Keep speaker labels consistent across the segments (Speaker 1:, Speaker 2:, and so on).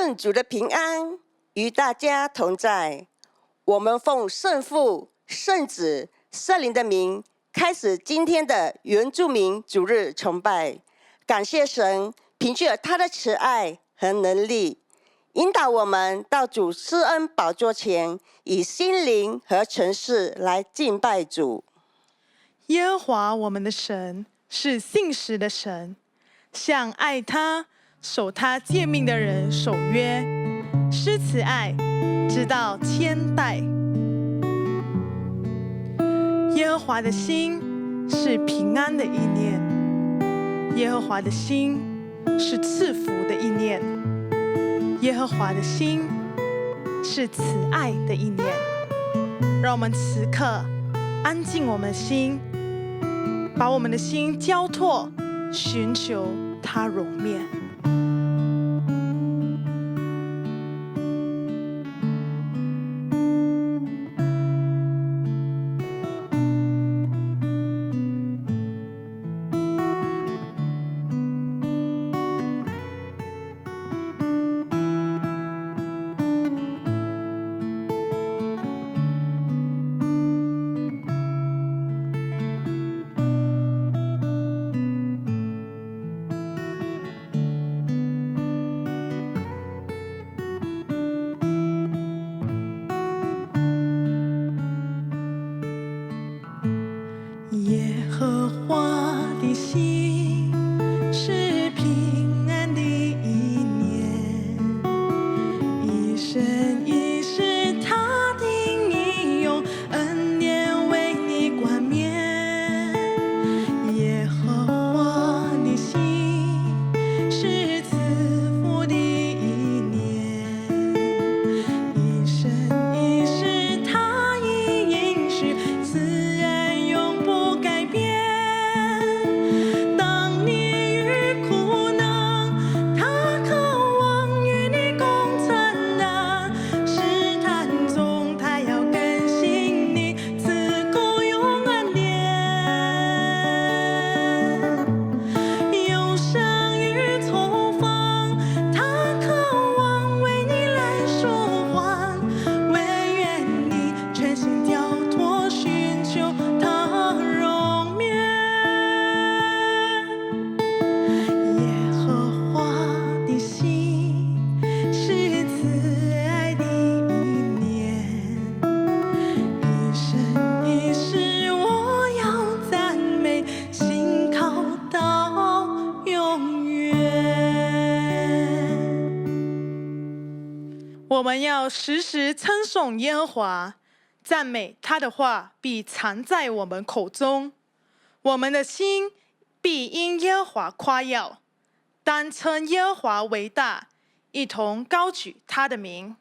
Speaker 1: 愿主的平安与大家同在。我们奉圣父、圣子、圣灵的名，开始今天的原住民主日崇拜。感谢神，凭借他的慈爱和能力，引导我们到主施恩宝座前，以心灵和诚实来敬拜主。
Speaker 2: 耶和华我们的神是信实的神，向爱他、守他诫命的人守约，施慈爱，直到千代。耶和华的心是平安的意念，耶和华的心是赐福的意念，耶和华的心是慈爱的意念。让我们此刻安静我们的心，把我们的心交托，寻求他容面。耶和华的心是平安的意念，一生一世他的你用恩典为你冠冕。耶和华的心是赐福的意念，一生一世他已应许慈爱永不改变。当你遇苦难，他渴望与你共承担，试探中他要更新你，赐够用恩典。忧伤与愁烦，他渴望为你来舒缓，唯愿你全心交托，寻求他容面。耶和华的心是慈爱的意念，一生一世我要赞美，信靠到永远。我们要时时称颂耶和华，赞美他的话必藏在我们口中，我们的心必因耶和华夸耀。当称耶和华为大，一同高举他的名。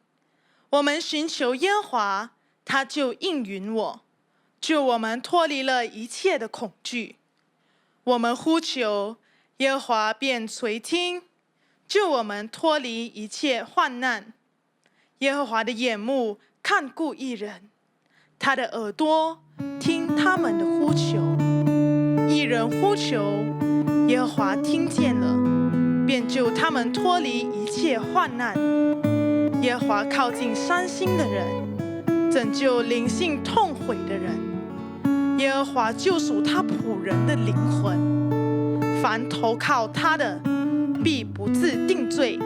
Speaker 2: 我们寻求耶和华，他就应允我，救我们脱离了一切的恐惧。我们呼求，耶和华便垂听，救我们脱离一切患难。耶和华的眼目看顾义人，他的耳朵听他们的呼求。义人呼求，耶和华听见了，便救他们脱离一切患难。耶和华靠近伤心的人，拯救灵性痛悔的人。耶和华救赎他仆人的灵魂，凡投靠他的，必不致定罪；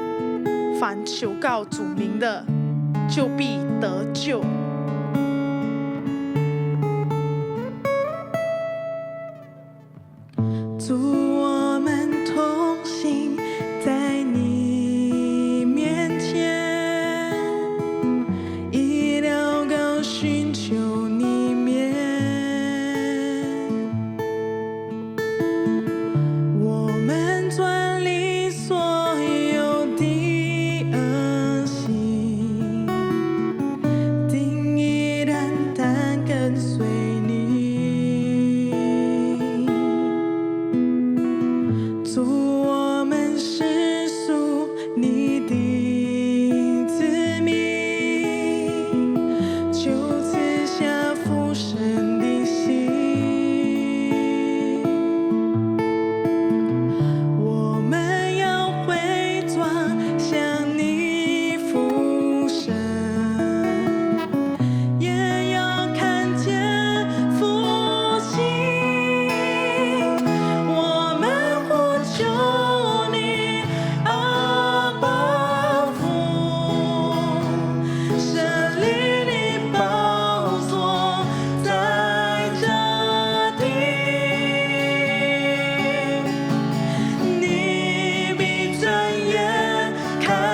Speaker 2: 凡求告主名的，就必得救。主，我们同行在你面前，一条高寻求你面。我们专离所有的恶行，定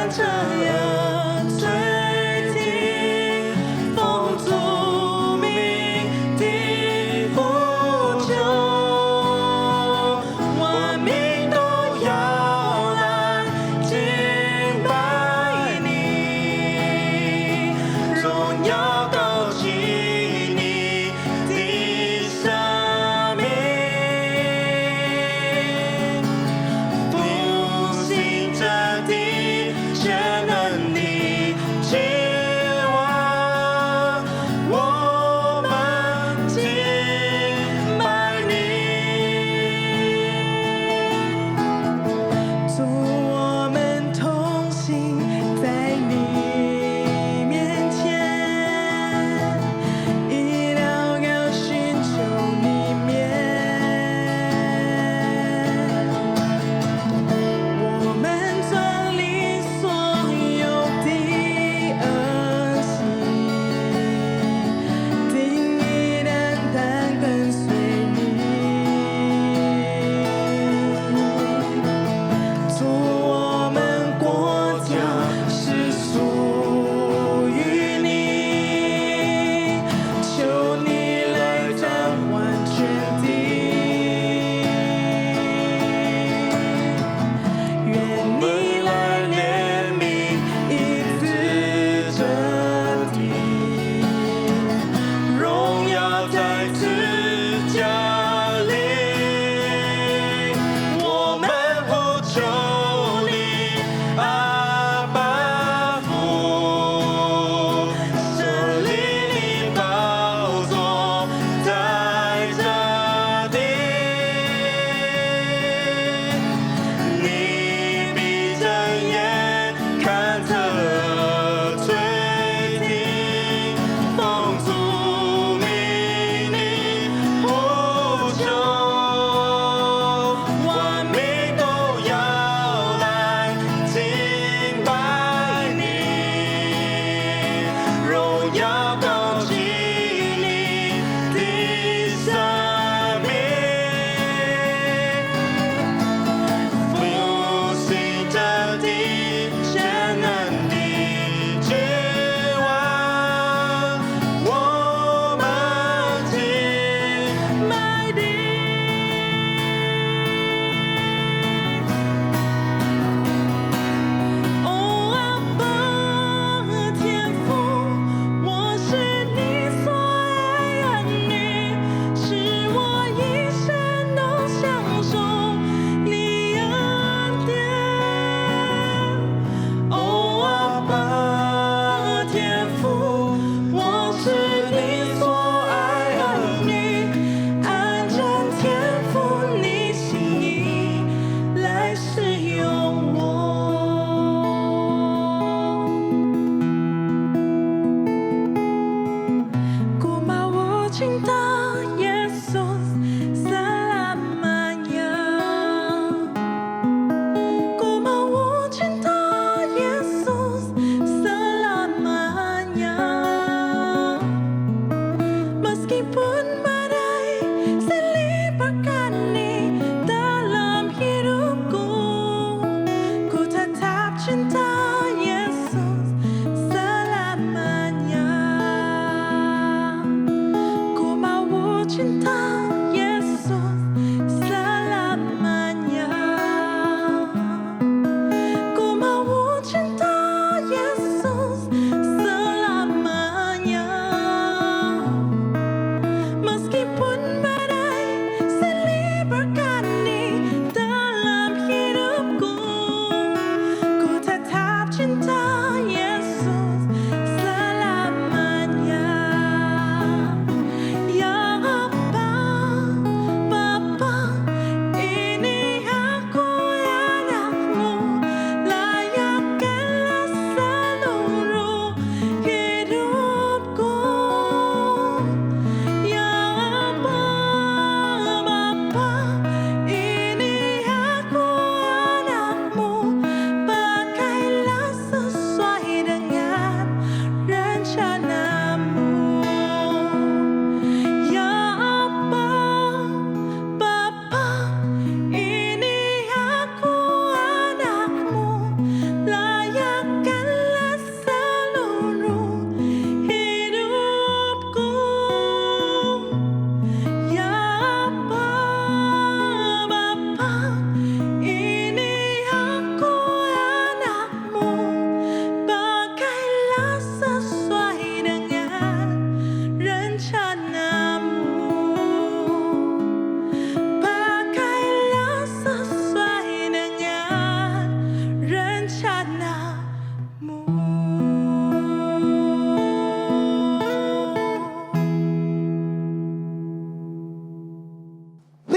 Speaker 3: 像这样垂听，奉主名的呼求，万民都要来敬拜你，荣耀高举你的生命，复兴这地，全能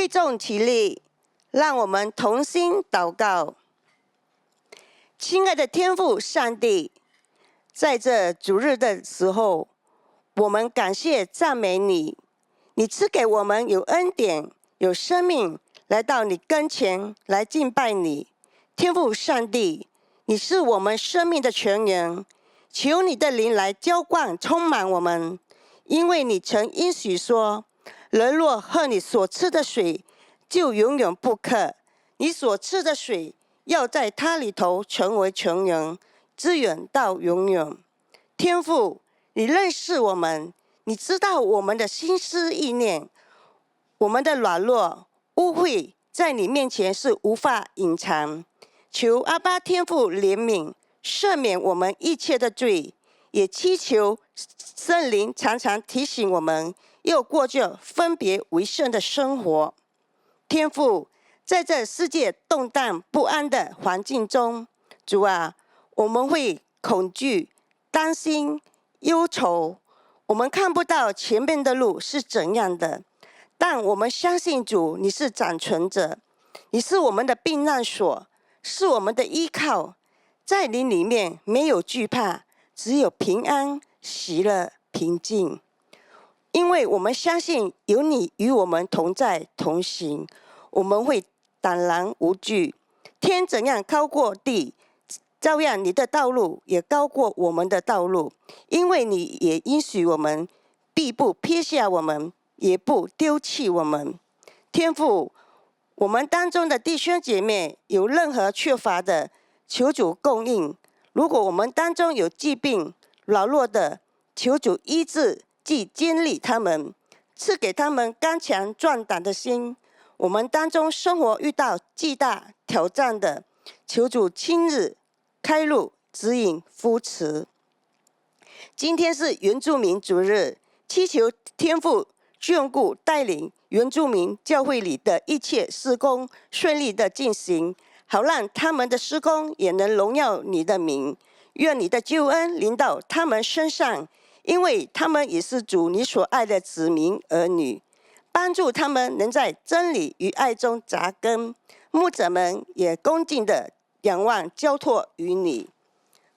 Speaker 1: 众起立，让我们同心祷告。亲爱的天父上帝，在这主日的时候，我们感谢赞美你，你赐给我们有恩典、有生命，来到你跟前来敬拜你。天父上帝，你是我们生命的泉源，求你的灵来浇灌充满我们，因为你曾应许说，人若喝你所赐的水，就永远不渴。你所赐的水要在它里头成为泉源，滋远到永远。天父，你认识我们，你知道我们的心思意念，我们的软弱、污秽，在你面前是无法隐藏。求阿爸天父怜悯，赦免我们一切的罪，也祈求圣灵常常提醒我们，要过着分别为圣的生活。天父，在这世界动荡不安的环境中，主啊，我们会恐惧、担心、忧愁，我们看不到前面的路是怎样的，但我们相信主，你是掌权者，你是我们的避难所，是我们的依靠，在你里面没有惧怕，只有平安、喜乐、平静。因为我们相信有你与我们同在同行，我们会胆然无惧。天怎样高过地，照样你的道路也高过我们的道路，因为你也应许我们，必不撇下我们，也不丢弃我们。天父，我们当中的弟兄姐妹有任何缺乏的，求主供应。如果我们当中有疾病、软弱的，求主医治，既坚立他们，赐给他们刚强壮胆的心。我们当中生活遇到巨大挑战的，求主亲自开路、指引、扶持。今天是原住民主日，祈求天父眷顾带领原住民教会里的一切事工顺利的进行，好让他们的事工也能荣耀你的名。愿你的救恩临到他们身上，因为他们也是主你所爱的子民儿女，帮助他们能在真理与爱中扎根。牧者们也恭敬的仰望交托于你，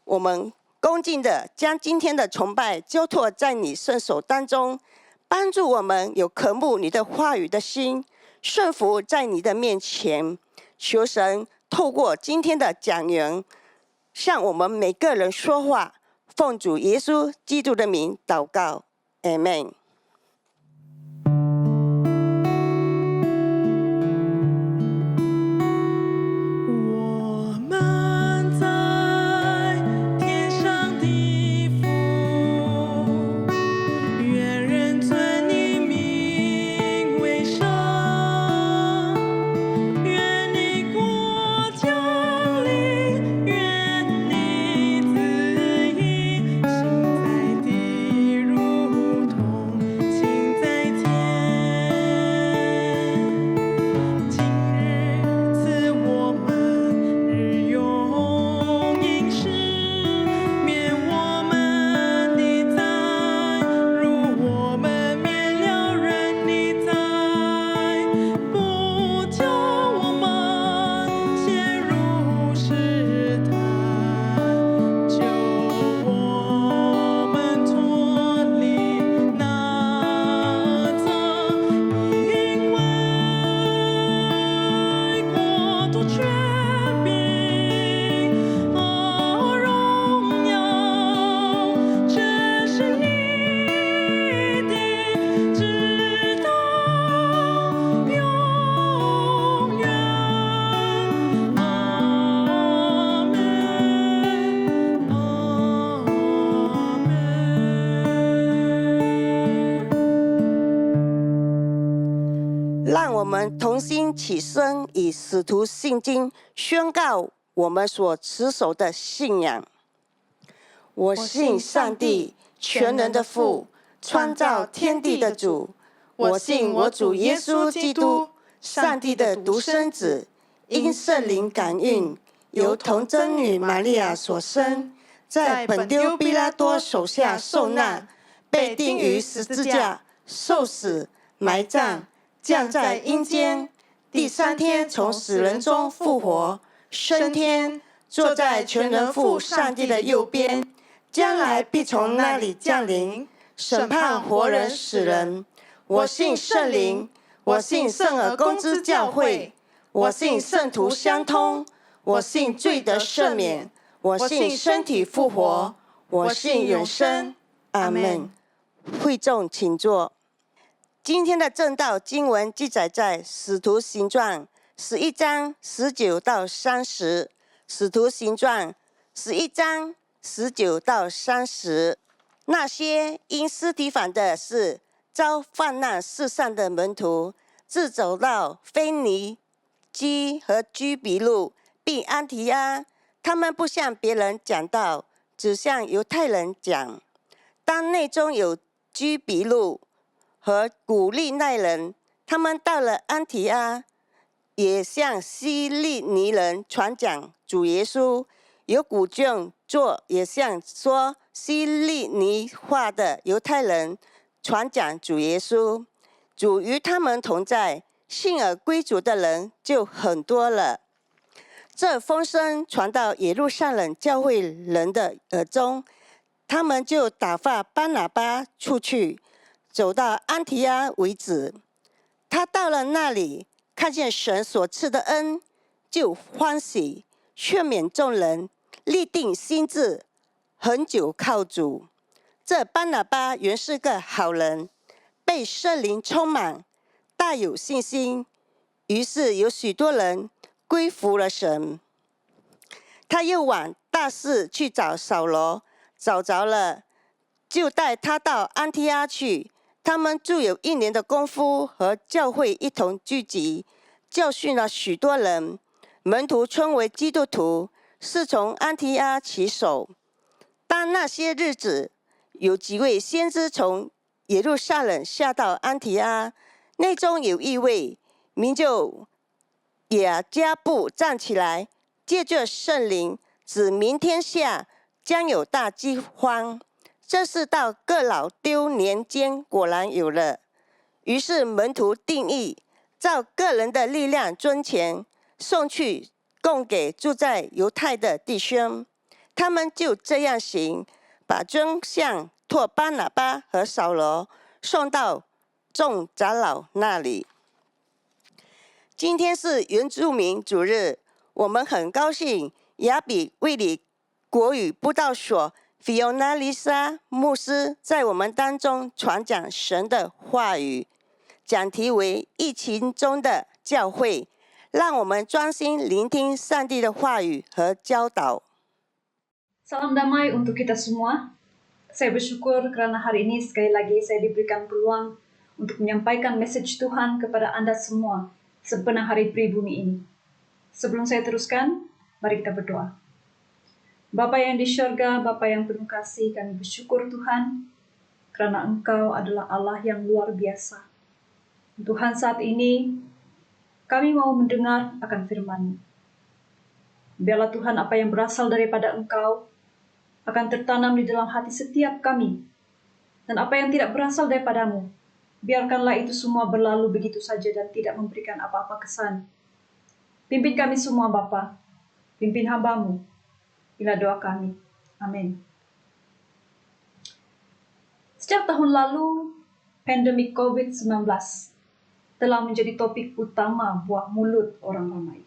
Speaker 1: 我们恭敬的将今天的崇拜交托在你圣手当中，帮助我们有渴慕你的话语的心，顺服在你的面前。求神透过今天的讲员，向我们每个人说话，奉主耶稣基督的名祷告，阿们。
Speaker 2: 我们在天上地府，愿人尊你名为圣，愿你国降临，愿你旨意行在地，如同行在天。今日赐我们日用饮食，免我们的债，如我们免了人的债，不叫我们陷入试探，救我们脱离那恶，因为国度、权柄和荣耀，这是你的，直到永远。阿门，阿门。
Speaker 1: 让我们同心起身，以使徒信经宣告我们所持守的信仰。我信上帝，全能的父，创造天地的主。我信我主耶稣基督，上帝的独生子，因圣灵感孕，由童贞女玛利亚所生，在本丢彼拉多手下受难，被钉于十字架，受死、埋葬，降在阴间，第3天从死人中复活，升天，坐在全能父上帝的右边，将来必从那里降临，审判活人死人。我信圣灵，我信圣而公之教会，我信圣徒相通，我信罪得赦免，我信身体复活，我信永生。阿们。会众请坐。今天的正道经文记载在《使徒行传》11章19到30，《使徒行传》11章19到30。那些因司提反的事遭患难世上的门徒，自走到腓尼基和居比路，并安提阿。他们不向别人讲道，只向犹太人讲。当内中有居比路和古利奈人，他们到了安提阿，也向希利尼人传讲主耶稣。有古卷作，也向说希利尼话的犹太人传讲主耶稣。主与他们同在，信而归主的人就很多了。这风声传到耶路撒冷教会人的耳中，他们就打发巴拿巴出去，走到安提阿为止。他到了那里，看见神所赐的恩，就欢喜，劝勉众人，立定心志，恒久靠主。这巴拿巴原是个好人，被圣灵充满，大有信心，于是有许多人归服了神。他又往大市去找扫罗，找着了，就带他到安提阿去。他们住有1年的功夫，和教会一同聚集，教训了许多人。门徒称为基督徒，是从安提阿起手。当那些日子，有几位先知从耶路撒冷下到安提阿，内中有一位名就雅加布站起来，借着圣灵指明天下将有大饥荒。这是到各老丢年间果然有了。于是门徒定义，照个人的力量捐钱，送去供给住在犹太的弟兄。他们就这样行，把捐项托巴拿巴和扫罗送到众长老那里。今天是原住民主日，我们很高兴亚比卫理国语布道所Fiona Lisa 牧师在我们当中传讲神的话语，讲题为疫情中的教会，让我们专心聆听上帝的话语和教导。
Speaker 4: Salam damai untuk kita semua. Saya bersyukur karena hari ini sekali lagi saya diberikan peluang untuk menyampaikan message Tuhan kepada Anda semua sepanjang hari pribumi ini. Sebelum saya teruskan, mari kita berdoa. Bapa yang di syurga, Bapa yang penuh kasih, kami bersyukur Tuhan karena Engkau adalah Allah yang luar biasa. Tuhan, saat ini kami mau mendengar akan firman-Mu. Biarlah Tuhan apa yang berasal daripada Engkau akan tertanam di dalam hati setiap kami. Dan apa yang tidak berasal daripada-Mu, biarkanlah itu semua berlalu begitu saja dan tidak memberikan apa-apa kesan. Pimpin kami semua Bapa, pimpin hamba-Mu. Inilah doa kami. Amin. Sejak tahun lalu, pandemi COVID-19 telah menjadi topik utama buah mulut orang ramai.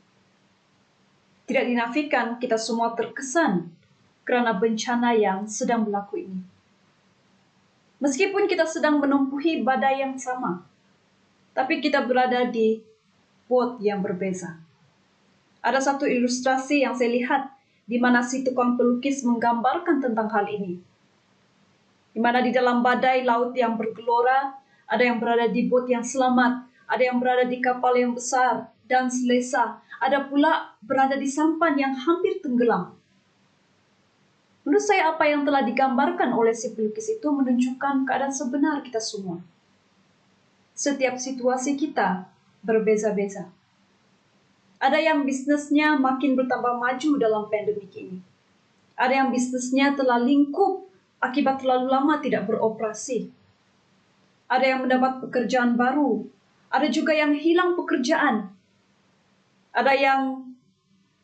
Speaker 4: Tidak dinafikan kita semua terkesan karena bencana yang sedang berlaku ini. Meskipun kita sedang menempuhi badai yang sama, tapi kita berada di boat yang berbeza. Ada satu ilustrasi yang saya lihat di mana si tukang pelukis menggambarkan tentang hal ini. Di mana di dalam badai laut yang bergelora, ada yang berada di bot yang selamat, ada yang berada di kapal yang besar dan selesa, ada pula berada di sampan yang hampir tenggelam. Menurut saya apa yang telah digambarkan oleh si pelukis itu menunjukkan keadaan sebenar kita semua. Setiap situasi kita berbeza-beza. Ada yang bisnisnya makin bertambah maju dalam pandemi ini. Ada yang bisnisnya telah lingkup akibat terlalu lama tidak beroperasi. Ada yang mendapat pekerjaan baru. Ada juga yang hilang pekerjaan. Ada yang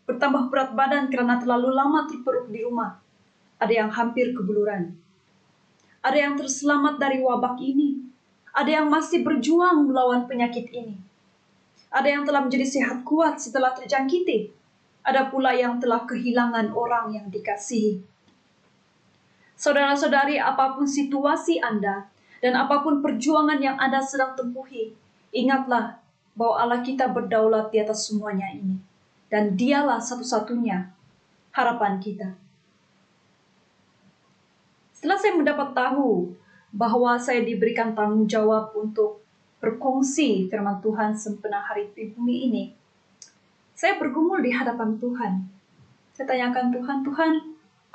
Speaker 4: bertambah berat badan karena terlalu lama terpuruk di rumah. Ada yang hampir kebuluran. Ada yang terselamat dari wabak ini. Ada yang masih berjuang melawan penyakit ini. Ada yang telah menjadi sehat kuat setelah terjangkiti. Ada pula yang telah kehilangan orang yang dikasihi. Saudara-saudari, apapun situasi Anda dan apapun perjuangan yang Anda sedang tempuhi, ingatlah bahwa Allah kita berdaulat di atas semuanya ini. Dan Dialah satu-satunya harapan kita. Setelah saya mendapat tahu bahwa saya diberikan tanggung jawab untuk berkongsi firman Tuhan sempena hari pribumi ini, saya bergumul di hadapan Tuhan. Saya tanyakan Tuhan,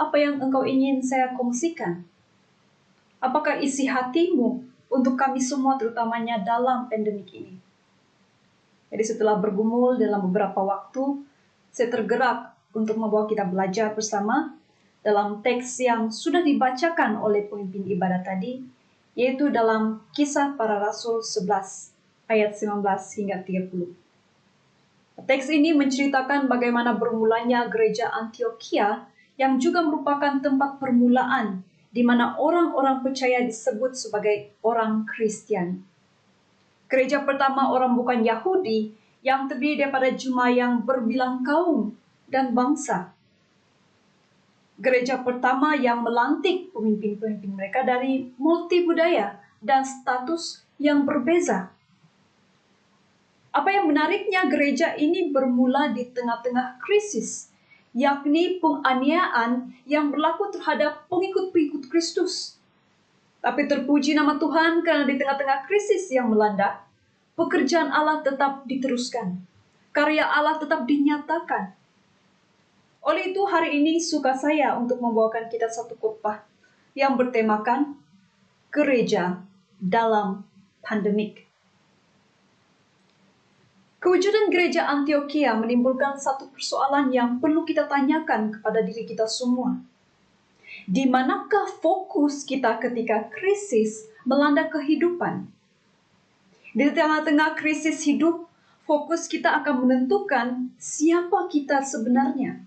Speaker 4: apa yang Engkau ingin saya kongsikan? Apakah isi hatimu untuk kami semua terutamanya dalam pandemik ini? Jadi setelah bergumul dalam beberapa waktu, saya tergerak untuk membawa kita belajar bersama dalam teks yang sudah dibacakan oleh pemimpin ibadah tadi, yaitu dalam Kisah Para Rasul 11 ayat 19 hingga 30. Teks ini menceritakan bagaimana bermulanya gereja Antioquia yang juga merupakan tempat permulaan di mana orang-orang percaya disebut sebagai orang Kristen. Gereja pertama orang bukan Yahudi yang terdiri daripada jemaat yang berbilang kaum dan bangsa. Gereja pertama yang melantik pemimpin-pemimpin mereka dari multi budaya dan status yang berbeza. Apa yang menariknya, gereja ini bermula di tengah-tengah krisis, yakni penganiayaan yang berlaku terhadap pengikut-pengikut Kristus. Tapi terpuji nama Tuhan karena di tengah-tengah krisis yang melanda, pekerjaan Allah tetap diteruskan. Karya Allah tetap dinyatakan. Oleh itu hari ini suka saya untuk membawakan kita satu khotbah yang bertemakan gereja dalam pandemik. Kewujudan gereja Antioquia menimbulkan satu persoalan yang perlu kita tanyakan kepada diri kita semua. Di manakah fokus kita ketika krisis melanda kehidupan? Di tengah-tengah krisis hidup, fokus kita akan menentukan siapa kita sebenarnya.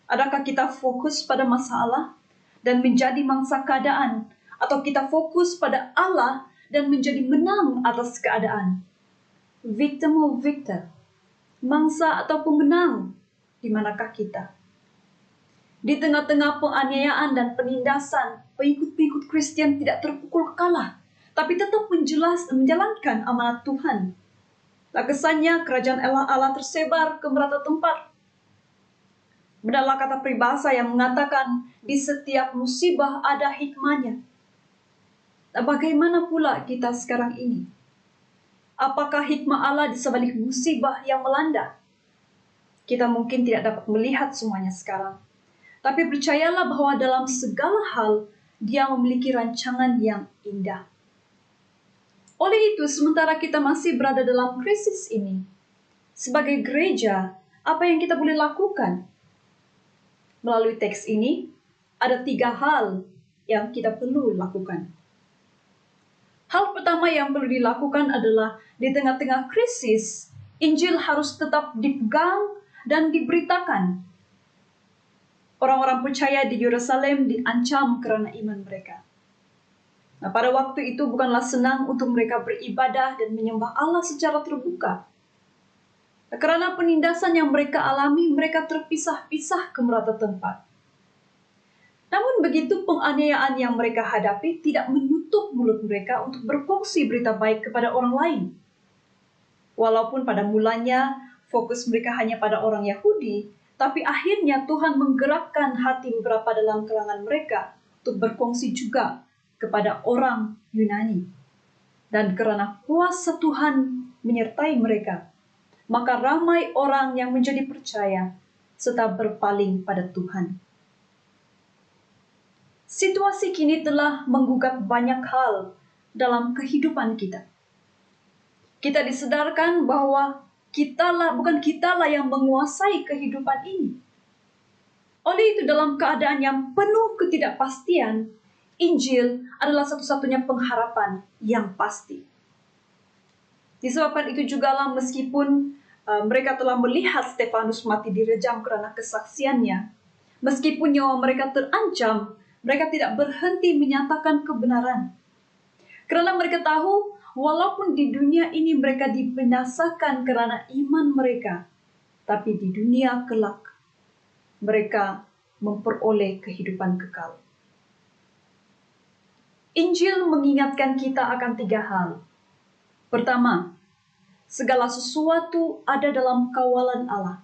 Speaker 4: Adakah kita fokus pada masalah dan menjadi mangsa keadaan, atau kita fokus pada Allah dan menjadi menang atas keadaan? Victim or victor? Mangsa atau pemenang? Di manakah kita? Di tengah-tengah penganiayaan dan penindasan, pengikut-pengikut Kristen tidak terpukul kalah, tapi tetap menjalankan amanat Tuhan. Tak kesannya kerajaan Allah tersebar ke merata tempat. Benarlah kata peribahasa yang mengatakan di setiap musibah ada hikmahnya. Nah, bagaimana pula kita sekarang ini? Apakah hikmah Allah di sebalik musibah yang melanda? Kita mungkin tidak dapat melihat semuanya sekarang. Tapi percayalah bahwa dalam segala hal, Dia memiliki rancangan yang indah. Oleh itu, sementara kita masih berada dalam krisis ini, sebagai gereja, apa yang kita boleh lakukan? Melalui teks ini, ada 3 hal yang kita perlu lakukan. Hal pertama yang perlu dilakukan adalah di tengah-tengah krisis, Injil harus tetap dipegang dan diberitakan. Orang-orang percaya di Yerusalem diancam karena iman mereka. Nah, pada waktu itu bukanlah senang untuk mereka beribadah dan menyembah Allah secara terbuka. Karena penindasan yang mereka alami, mereka terpisah-pisah ke merata tempat. Namun begitu penganiayaan yang mereka hadapi tidak menutup mulut mereka untuk berfungsi berita baik kepada orang lain. Walaupun pada mulanya fokus mereka hanya pada orang Yahudi, tapi akhirnya Tuhan menggerakkan hati beberapa dalam kalangan mereka untuk berfungsi juga kepada orang Yunani. Dan karena kuasa Tuhan menyertai mereka, maka ramai orang yang menjadi percaya serta berpaling pada Tuhan. Situasi kini telah menggugat banyak hal dalam kehidupan kita. Kita disedarkan bahwa bukan kitalah yang menguasai kehidupan ini. Oleh itu, dalam keadaan yang penuh ketidakpastian, Injil adalah satu-satunya pengharapan yang pasti. Disebabkan itu jugalah meskipun mereka telah melihat Stefanus mati direjam karena kesaksiannya, meskipun nyawa mereka terancam, mereka tidak berhenti menyatakan kebenaran. Karena mereka tahu, walaupun di dunia ini mereka dibinasakan karena iman mereka, tapi di dunia kelak, mereka memperoleh kehidupan kekal. Injil mengingatkan kita akan 3 hal. Pertama, segala sesuatu ada dalam kawalan Allah.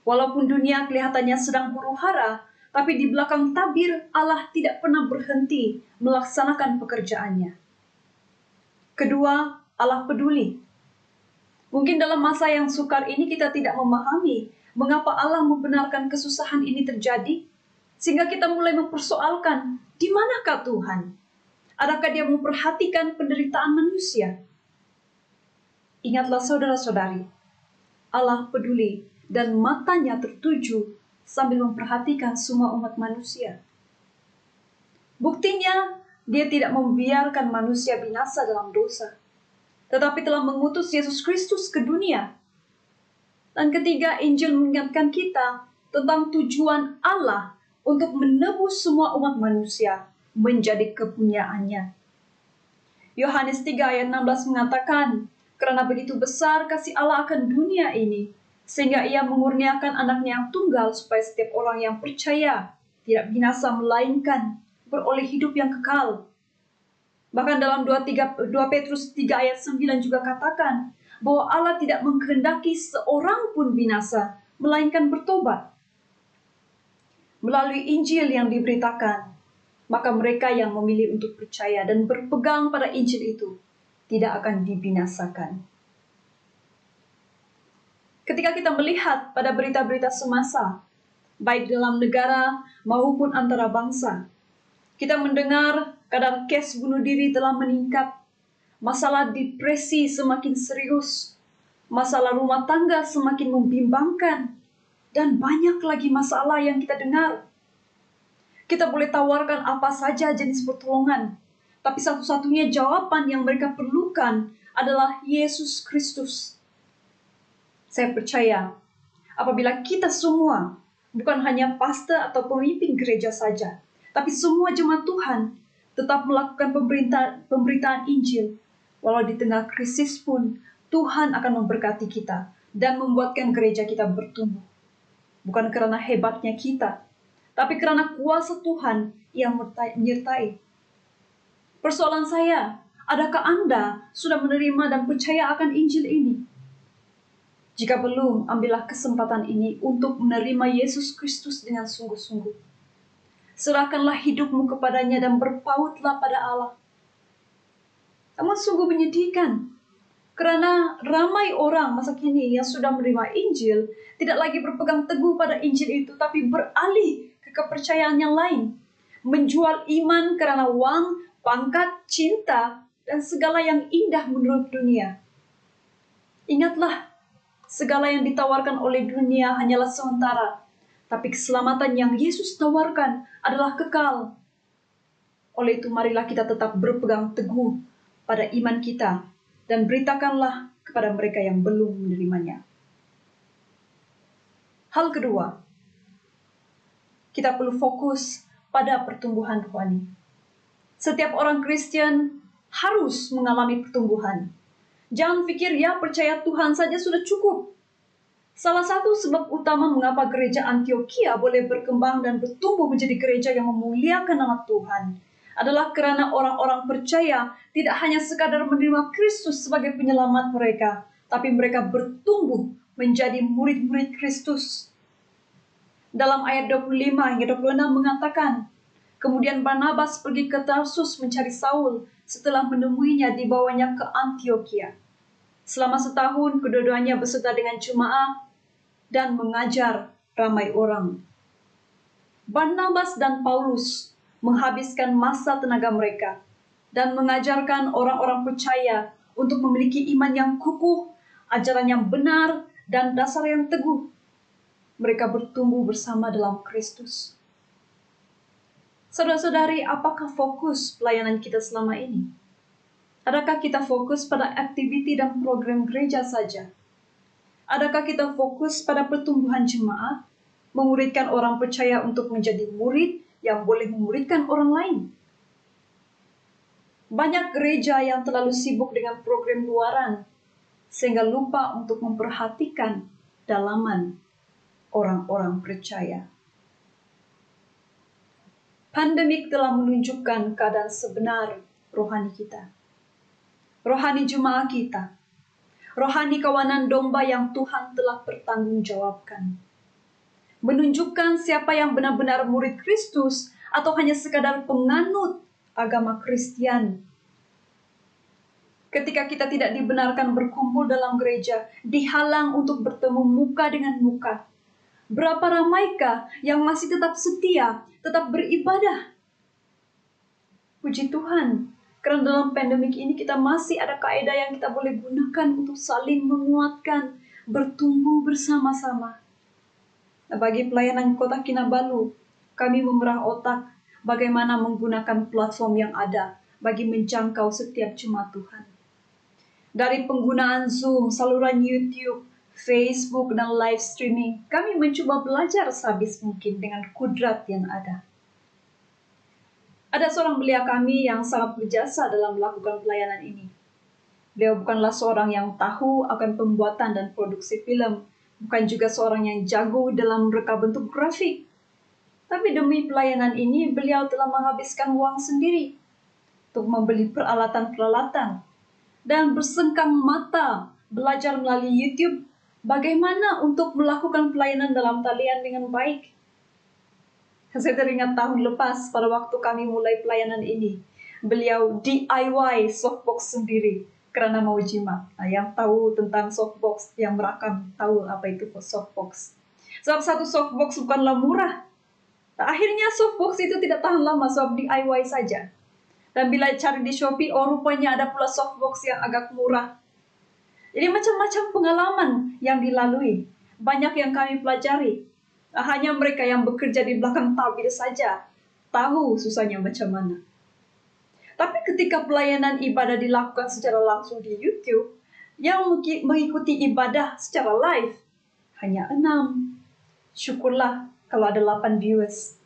Speaker 4: Walaupun dunia kelihatannya sedang huru-hara, tapi di belakang tabir Allah tidak pernah berhenti melaksanakan pekerjaannya. Kedua, Allah peduli. Mungkin dalam masa yang sukar ini kita tidak memahami mengapa Allah membenarkan kesusahan ini terjadi, sehingga kita mulai mempersoalkan, di manakah Tuhan? Adakah Dia memperhatikan penderitaan manusia? Ingatlah saudara-saudari, Allah peduli dan matanya tertuju sambil memperhatikan semua umat manusia. Buktinya, Dia tidak membiarkan manusia binasa dalam dosa, tetapi telah mengutus Yesus Kristus ke dunia. Dan ketiga, Injil mengingatkan kita tentang tujuan Allah untuk menebus semua umat manusia menjadi kepunyaannya. Yohanes 3 ayat 16 mengatakan, karena begitu besar kasih Allah akan dunia ini, sehingga Ia mengurniakan anaknya yang tunggal supaya setiap orang yang percaya tidak binasa melainkan beroleh hidup yang kekal. Bahkan dalam 2 Petrus 3 ayat 9 juga katakan bahwa Allah tidak mengkehendaki seorang pun binasa, melainkan bertobat. Melalui Injil yang diberitakan, maka mereka yang memilih untuk percaya dan berpegang pada Injil itu tidak akan dibinasakan. Ketika kita melihat pada berita-berita semasa, baik dalam negara maupun antara bangsa, kita mendengar kadar kes bunuh diri telah meningkat, masalah depresi semakin serius, masalah rumah tangga semakin membimbangkan, dan banyak lagi masalah yang kita dengar. Kita boleh tawarkan apa saja jenis pertolongan, tapi satu-satunya jawaban yang mereka perlukan adalah Yesus Kristus. Saya percaya, apabila kita semua, bukan hanya pastor atau pemimpin gereja saja, tapi semua jemaat Tuhan, tetap melakukan pemberitaan Injil, walau di tengah krisis pun, Tuhan akan memberkati kita dan membuatkan gereja kita bertumbuh. Bukan karena hebatnya kita, tapi karena kuasa Tuhan yang menyertai. Persoalan saya, adakah Anda sudah menerima dan percaya akan Injil ini? Jika belum, ambillah kesempatan ini untuk menerima Yesus Kristus dengan sungguh-sungguh. Serahkanlah hidupmu kepadanya dan berpautlah pada Allah. Namun sungguh menyedihkan, karena ramai orang masa kini yang sudah menerima Injil, tidak lagi berpegang teguh pada Injil itu, tapi beralih ke kepercayaan yang lain. Menjual iman karena uang, pangkat, cinta, dan segala yang indah menurut dunia. Ingatlah, segala yang ditawarkan oleh dunia hanyalah sementara, tapi keselamatan yang Yesus tawarkan adalah kekal. Oleh itu, marilah kita tetap berpegang teguh pada iman kita dan beritakanlah kepada mereka yang belum menerimanya. Hal kedua, kita perlu fokus pada pertumbuhan rohani. Setiap orang Kristen harus mengalami pertumbuhan. Jangan pikir ya percaya Tuhan saja sudah cukup. Salah satu sebab utama mengapa gereja Antioquia boleh berkembang dan bertumbuh menjadi gereja yang memuliakan nama Tuhan adalah karena orang-orang percaya tidak hanya sekadar menerima Kristus sebagai penyelamat mereka, tapi mereka bertumbuh menjadi murid-murid Kristus. Dalam ayat 25 hingga 26 mengatakan, kemudian Barnabas pergi ke Tarsus mencari Saul setelah menemuinya dibawanya ke Antioquia. Selama setahun, kedua-duanya beserta dengan jemaah dan mengajar ramai orang. Barnabas dan Paulus menghabiskan masa tenaga mereka dan mengajarkan orang-orang percaya untuk memiliki iman yang kukuh, ajaran yang benar, dan dasar yang teguh. Mereka bertumbuh bersama dalam Kristus. Saudara-saudari, apakah fokus pelayanan kita selama ini? Adakah kita fokus pada aktiviti dan program gereja saja? Adakah kita fokus pada pertumbuhan jemaat, memuridkan orang percaya untuk menjadi murid yang boleh memuridkan orang lain? Banyak gereja yang terlalu sibuk dengan program luaran, sehingga lupa untuk memperhatikan dalaman orang-orang percaya. Pandemik telah menunjukkan keadaan sebenar rohani kita. Rohani jemaat kita. Rohani kawanan domba yang Tuhan telah pertanggungjawabkan. Menunjukkan siapa yang benar-benar murid Kristus atau hanya sekadar penganut agama Kristian. Ketika kita tidak dibenarkan berkumpul dalam gereja, dihalang untuk bertemu muka dengan muka. Berapa ramaikah yang masih tetap setia, tetap beribadah? Puji Tuhan, karena dalam pandemik ini kita masih ada kaidah yang kita boleh gunakan untuk saling menguatkan, bertumbuh bersama-sama. Nah, bagi pelayanan Kota Kinabalu, kami memerah otak bagaimana menggunakan platform yang ada bagi menjangkau setiap jemaat Tuhan. Dari penggunaan Zoom, saluran YouTube, Facebook, dan live streaming, kami mencoba belajar sehabis mungkin dengan kudrat yang ada. Ada seorang belia kami yang sangat berjasa dalam melakukan pelayanan ini. Beliau bukanlah seorang yang tahu akan pembuatan dan produksi film, bukan juga seorang yang jago dalam reka bentuk grafik. Tapi demi pelayanan ini, beliau telah menghabiskan uang sendiri untuk membeli peralatan-peralatan dan bersengkang mata belajar melalui YouTube bagaimana untuk melakukan pelayanan dalam talian dengan baik. Saya teringat tahun lepas pada waktu kami mulai pelayanan ini, beliau DIY softbox sendiri karena mau jimat. Nah, yang tahu tentang softbox, yang merakam tahu apa itu softbox. Sebab satu softbox bukanlah murah. Nah, akhirnya softbox itu tidak tahan lama sebab DIY saja. Dan bila cari di Shopee, rupanya ada pula softbox yang agak murah. Jadi macam-macam pengalaman yang dilalui. Banyak yang kami pelajari. Hanya mereka yang bekerja di belakang tabir saja tahu susahnya macam mana. Tapi ketika pelayanan ibadah dilakukan secara langsung di YouTube, yang mengikuti ibadah secara live hanya 6. Syukurlah kalau ada 8 viewers.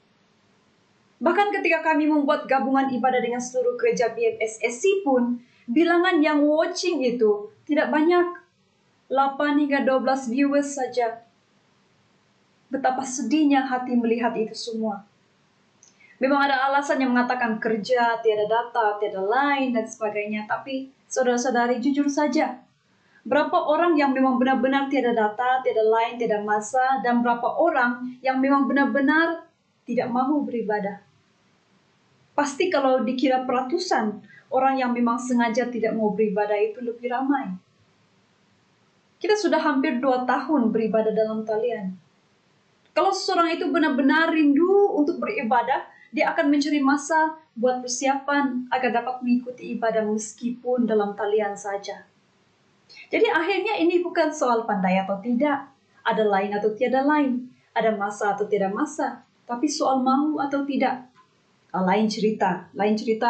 Speaker 4: Bahkan ketika kami membuat gabungan ibadah dengan seluruh gereja BMSSC pun, bilangan yang watching itu tidak banyak. 8 hingga 12 viewers saja. Betapa sedihnya hati melihat itu semua. Memang ada alasan yang mengatakan kerja, tiada data, tiada line, dan sebagainya. Tapi saudara-saudari jujur saja. Berapa orang yang memang benar-benar tiada data, tiada line, tiada masa, dan berapa orang yang memang benar-benar tidak mau beribadah. Pasti kalau dikira peratusan, orang yang memang sengaja tidak mau beribadah itu lebih ramai. Kita sudah hampir 2 tahun beribadah dalam talian. Kalau seseorang itu benar-benar rindu untuk beribadah, dia akan mencari masa buat persiapan agar dapat mengikuti ibadah meskipun dalam talian saja. Jadi akhirnya ini bukan soal pandai atau tidak, ada lain atau tiada lain, ada masa atau tidak masa, tapi soal mau atau tidak. Lain cerita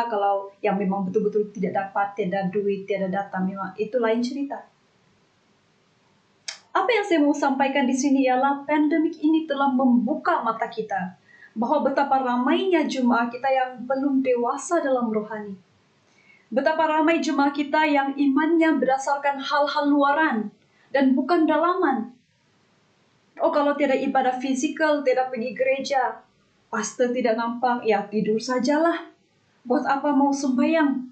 Speaker 4: kalau yang memang betul-betul tidak dapat, tiada duit, tiada data, memang itu lain cerita. Apa yang saya mau sampaikan di sini ialah pandemik ini telah membuka mata kita bahwa betapa ramainya jemaat kita yang belum dewasa dalam rohani. Betapa ramai jemaat kita yang imannya berdasarkan hal-hal luaran dan bukan dalaman. Oh, kalau tiada ibadah fisikal, tidak pergi gereja, pastor tidak nampak, ya tidur sajalah. Buat apa mau sembahyang?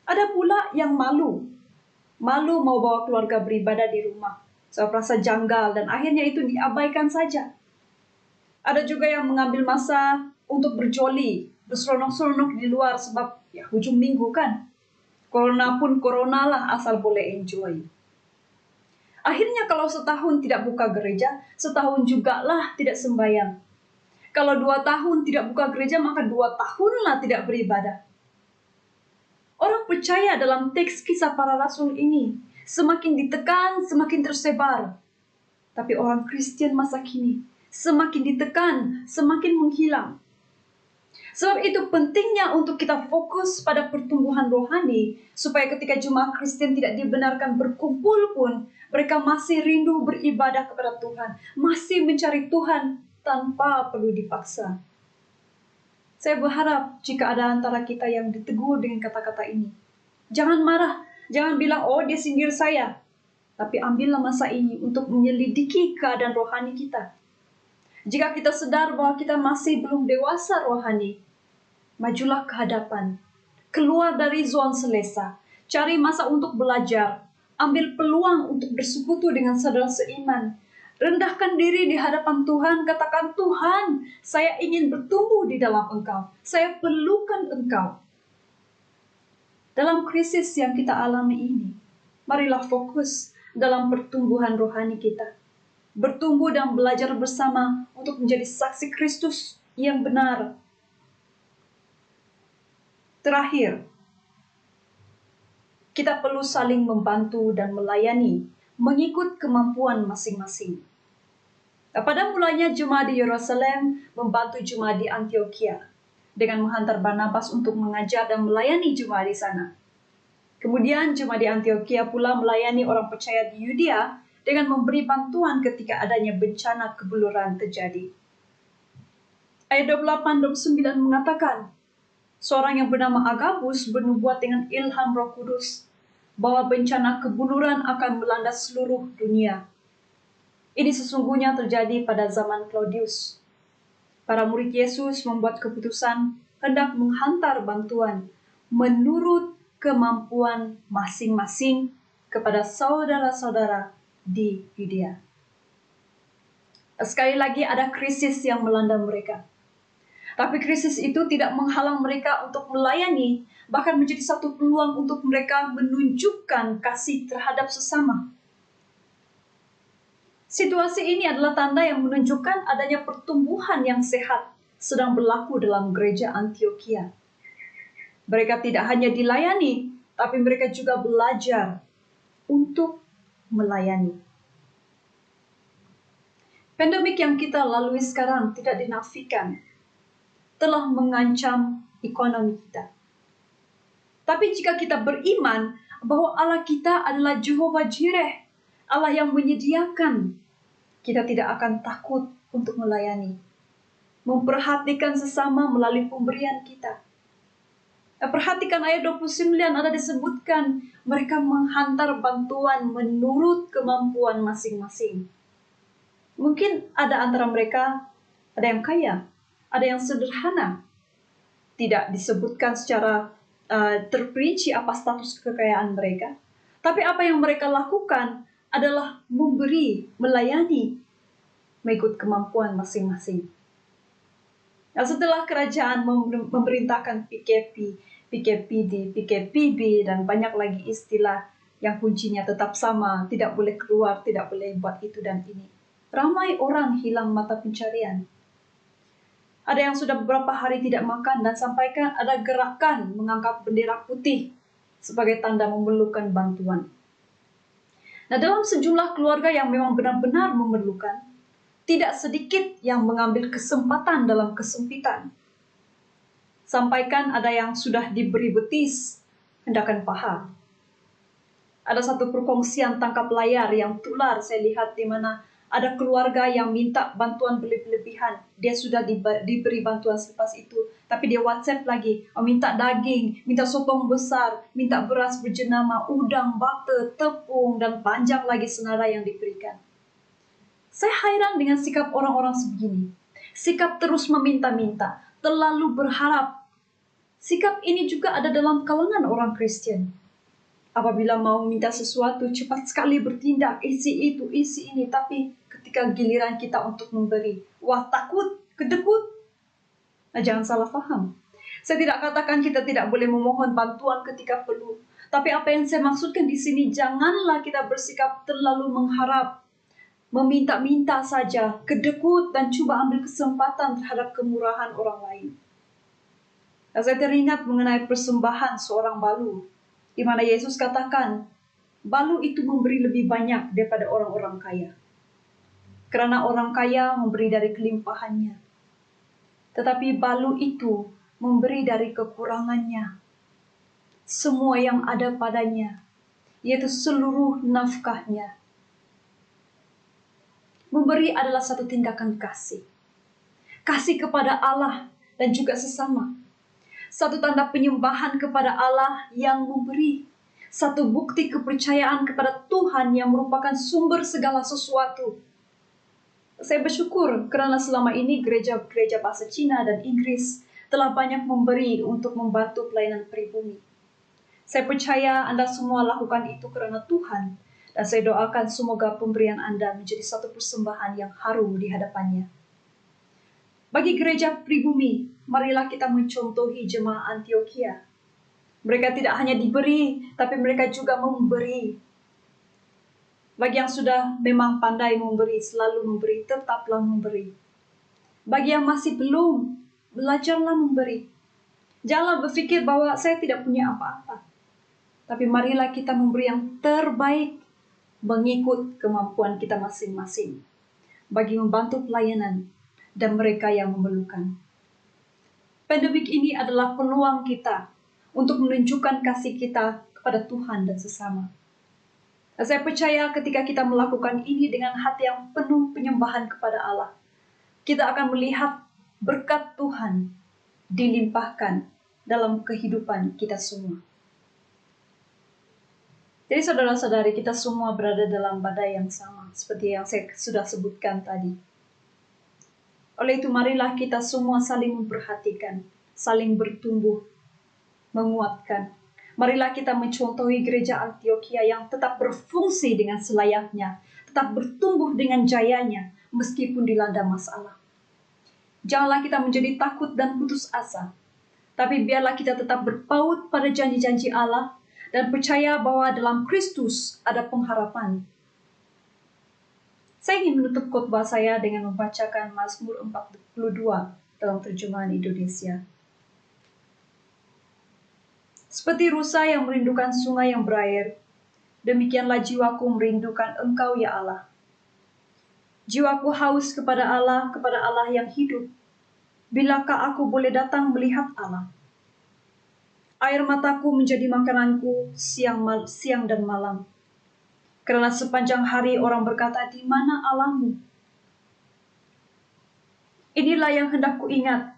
Speaker 4: Ada pula yang malu mau bawa keluarga beribadah di rumah. Saya merasa janggal dan akhirnya itu diabaikan saja. Ada juga yang mengambil masa untuk berjoli, berseronok-seronok di luar sebab ya hujung minggu kan. Corona pun corona lah asal boleh enjoy. Akhirnya kalau setahun tidak buka gereja, setahun juga lah tidak sembahyang. Kalau 2 tahun tidak buka gereja, maka 2 tahunlah tidak beribadah. Orang percaya dalam teks kisah para rasul ini semakin ditekan, semakin tersebar. Tapi orang Kristen masa kini semakin ditekan, semakin menghilang. Sebab itu pentingnya untuk kita fokus pada pertumbuhan rohani, supaya ketika jemaat Kristen tidak dibenarkan berkumpul pun, mereka masih rindu beribadah kepada Tuhan, masih mencari Tuhan tanpa perlu dipaksa. Saya berharap jika ada antara kita yang ditegur dengan kata-kata ini, jangan marah, jangan bilang, oh dia sindir saya. Tapi ambillah masa ini untuk menyelidiki keadaan rohani kita. Jika kita sadar bahwa kita masih belum dewasa rohani, majulah ke hadapan. Keluar dari zona selesa. Cari masa untuk belajar. Ambil peluang untuk bersekutu dengan saudara seiman. Rendahkan diri di hadapan Tuhan. Katakan, Tuhan, saya ingin bertumbuh di dalam Engkau. Saya perlukan Engkau. Dalam krisis yang kita alami ini, marilah fokus dalam pertumbuhan rohani kita. Bertumbuh dan belajar bersama untuk menjadi saksi Kristus yang benar. Terakhir, kita perlu saling membantu dan melayani, mengikut kemampuan masing-masing. Pada mulanya jemaat di Yerusalem membantu jemaat di Antioquia dengan menghantar Barnabas untuk mengajar dan melayani jemaat di sana. Kemudian jemaat di Antioquia pula melayani orang percaya di Yudea dengan memberi bantuan ketika adanya bencana kebuluran terjadi. Ayat 28-29 mengatakan, seorang yang bernama Agabus bernubuat dengan ilham Roh Kudus bahwa bencana kebuluran akan melanda seluruh dunia. Ini sesungguhnya terjadi pada zaman Claudius. Para murid Yesus membuat keputusan hendak menghantar bantuan menurut kemampuan masing-masing kepada saudara-saudara di Yudea. Sekali lagi ada krisis yang melanda mereka. Tapi krisis itu tidak menghalang mereka untuk melayani, bahkan menjadi satu peluang untuk mereka menunjukkan kasih terhadap sesama. Situasi ini adalah tanda yang menunjukkan adanya pertumbuhan yang sehat sedang berlaku dalam gereja Antioquia. Mereka tidak hanya dilayani, tapi mereka juga belajar untuk melayani. Pandemik yang kita lalui sekarang tidak dinafikan telah mengancam ekonomi kita. Tapi jika kita beriman bahwa Allah kita adalah Jehovah Jireh, Allah yang menyediakan, kita tidak akan takut untuk melayani. Memperhatikan sesama melalui pemberian kita. Perhatikan ayat 29, ada disebutkan mereka menghantar bantuan menurut kemampuan masing-masing. Mungkin ada antara mereka, ada yang kaya, ada yang sederhana. Tidak disebutkan secara terperinci apa status kekayaan mereka. Tapi apa yang mereka lakukan adalah memberi, melayani, mengikut kemampuan masing-masing. Nah, setelah kerajaan memerintahkan PKP, PKPD, PKPB, dan banyak lagi istilah yang kuncinya tetap sama, tidak boleh keluar, tidak boleh buat itu dan ini. Ramai orang hilang mata pencarian. Ada yang sudah beberapa hari tidak makan dan sampaikan ada gerakan mengangkat bendera putih sebagai tanda memerlukan bantuan. Nah, dalam sejumlah keluarga yang memang benar-benar memerlukan, tidak sedikit yang mengambil kesempatan dalam kesempitan. Sampaikan ada yang sudah diberi betis, hendakkan paha. Ada satu perkongsian tangkap layar yang tular saya lihat di mana ada keluarga yang minta bantuan berlebihan. Dia sudah diberi bantuan selepas itu, tapi dia WhatsApp lagi, minta daging, minta sotong besar, minta beras berjenama, udang, butter, tepung, dan panjang lagi senara yang diberikan. Saya heran dengan sikap orang-orang sebegini. Sikap terus meminta-minta, terlalu berharap. Sikap ini juga ada dalam kalangan orang Kristen. Apabila mau minta sesuatu, cepat sekali bertindak, isi itu, isi ini. Tapi ketika giliran kita untuk memberi, wah takut, kedekut. Nah, jangan salah paham. Saya tidak katakan kita tidak boleh memohon bantuan ketika perlu. Tapi apa yang saya maksudkan di sini, janganlah kita bersikap terlalu mengharap, meminta-minta saja, kedekut dan coba ambil kesempatan terhadap kemurahan orang lain. Nah, saya teringat mengenai persembahan seorang balu, di mana Yesus katakan, balu itu memberi lebih banyak daripada orang-orang kaya. Karena orang kaya memberi dari kelimpahannya. Tetapi balu itu memberi dari kekurangannya, semua yang ada padanya, yaitu seluruh nafkahnya. Memberi adalah satu tindakan kasih. Kasih kepada Allah dan juga sesama. Satu tanda penyembahan kepada Allah yang memberi. Satu bukti kepercayaan kepada Tuhan yang merupakan sumber segala sesuatu. Saya bersyukur karena selama ini gereja-gereja bahasa Cina dan Inggris telah banyak memberi untuk membantu pelayanan pribumi. Saya percaya Anda semua lakukan itu karena Tuhan, dan saya doakan semoga pemberian Anda menjadi satu persembahan yang harum di hadapannya. Bagi gereja pribumi, marilah kita mencontohi jemaat Antioquia. Mereka tidak hanya diberi, tapi mereka juga memberi. Bagi yang sudah memang pandai memberi, selalu memberi, tetaplah memberi. Bagi yang masih belum, belajarlah memberi. Janganlah berpikir bahwa saya tidak punya apa-apa. Tapi marilah kita memberi yang terbaik mengikut kemampuan kita masing-masing bagi membantu pelayanan dan mereka yang memerlukan. Pandemik ini adalah peluang kita untuk menunjukkan kasih kita kepada Tuhan dan sesama. Saya percaya ketika kita melakukan ini dengan hati yang penuh penyembahan kepada Allah, kita akan melihat berkat Tuhan dilimpahkan dalam kehidupan kita semua. Jadi saudara-saudari, kita semua berada dalam badai yang sama, seperti yang saya sudah sebutkan tadi. Oleh itu, marilah kita semua saling memperhatikan, saling bertumbuh, menguatkan. Marilah kita mencontohi gereja Antioquia yang tetap berfungsi dengan selayaknya, tetap bertumbuh dengan jayanya, meskipun dilanda masalah. Janganlah kita menjadi takut dan putus asa, tapi biarlah kita tetap berpaut pada janji-janji Allah dan percaya bahwa dalam Kristus ada pengharapan. Saya ingin menutup khotbah saya dengan membacakan Mazmur 42 dalam terjemahan Indonesia. Seperti rusa yang merindukan sungai yang berair, demikianlah jiwaku merindukan Engkau, ya Allah. Jiwaku haus kepada Allah yang hidup. Bilakah aku boleh datang melihat Allah? Air mataku menjadi makananku siang dan malam. Karena sepanjang hari orang berkata, di mana Allahmu? Inilah yang hendak ku ingat,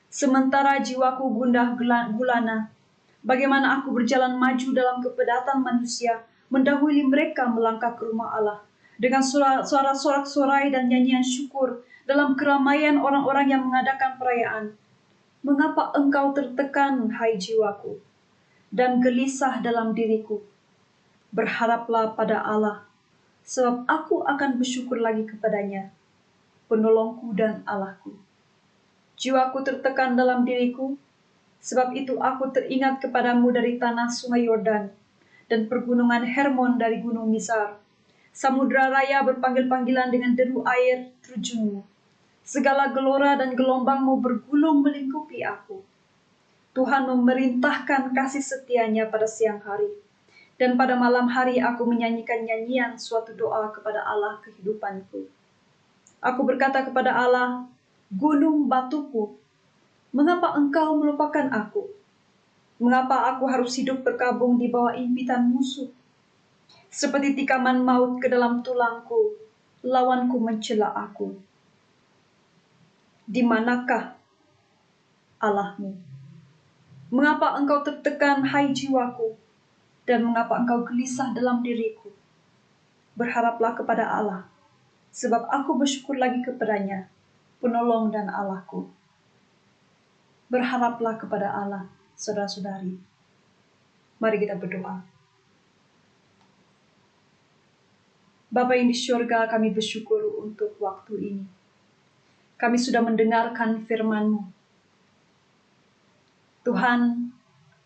Speaker 4: sementara jiwaku gundah gulana. Bagaimana aku berjalan maju dalam kepadatan manusia, mendahului mereka melangkah ke rumah Allah, dengan suara sorak-sorai dan nyanyian syukur, dalam keramaian orang-orang yang mengadakan perayaan. Mengapa engkau tertekan, hai jiwaku, dan gelisah dalam diriku? Berharaplah pada Allah, sebab aku akan bersyukur lagi kepadanya, penolongku dan Allahku. Jiwaku tertekan dalam diriku, sebab itu aku teringat kepadamu dari tanah sungai Yordan, dan pergunungan Hermon dari gunung Misar. Samudra raya berpanggil-panggilan dengan deru air terjunmu. Segala gelora dan gelombangmu bergulung melingkupi aku. Tuhan memerintahkan kasih setianya pada siang hari, dan pada malam hari aku menyanyikan nyanyian suatu doa kepada Allah kehidupanku. Aku berkata kepada Allah, gunung batuku, mengapa engkau melupakan aku? Mengapa aku harus hidup berkabung di bawah impitan musuh? Seperti tikaman maut ke dalam tulangku, lawanku mencela aku. Di manakah Allahmu? Mengapa engkau tertekan, hai jiwaku? Dan mengapa engkau gelisah dalam diriku? Berharaplah kepada Allah, sebab aku bersyukur lagi kepadanya, penolong dan Allahku. Berharaplah kepada Allah, saudara-saudari. Mari kita berdoa. Bapa yang di surga, kami bersyukur untuk waktu ini. Kami sudah mendengarkan firman-Mu. Tuhan,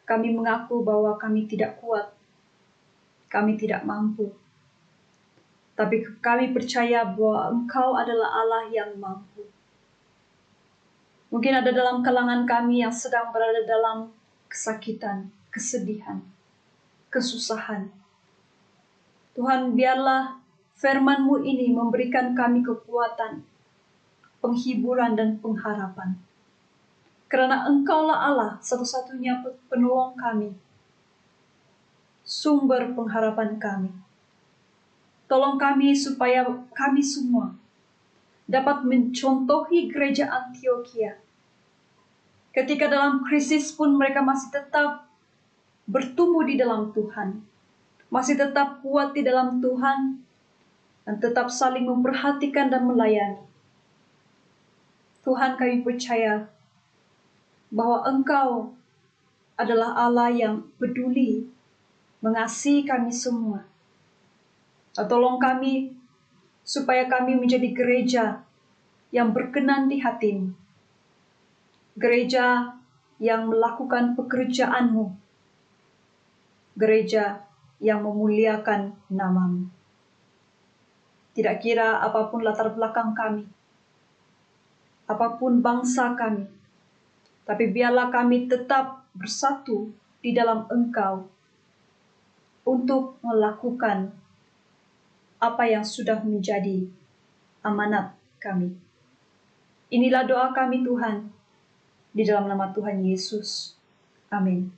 Speaker 4: kami mengaku bahwa kami tidak kuat, kami tidak mampu. Tapi kami percaya bahwa Engkau adalah Allah yang mampu. Mungkin ada dalam kalangan kami yang sedang berada dalam kesakitan, kesedihan, kesusahan. Tuhan, biarlah firman-Mu ini memberikan kami kekuatan, penghiburan dan pengharapan. Kerana Engkaulah Allah satu-satunya penolong kami, sumber pengharapan kami. Tolong kami supaya kami semua dapat mencontohi gereja Antioquia. Ketika dalam krisis pun mereka masih tetap bertumbuh di dalam Tuhan, masih tetap kuat di dalam Tuhan, dan tetap saling memperhatikan dan melayani. Tuhan, kami percaya bahwa Engkau adalah Allah yang peduli, mengasihi kami semua. Tolong kami supaya kami menjadi gereja yang berkenan di hati-Mu. Gereja yang melakukan pekerjaan-Mu. Gereja yang memuliakan nama-Mu. Tidak kira apapun latar belakang kami, apapun bangsa kami, tapi biarlah kami tetap bersatu di dalam Engkau untuk melakukan apa yang sudah menjadi amanat kami. Inilah doa kami Tuhan, di dalam nama Tuhan Yesus. Amin.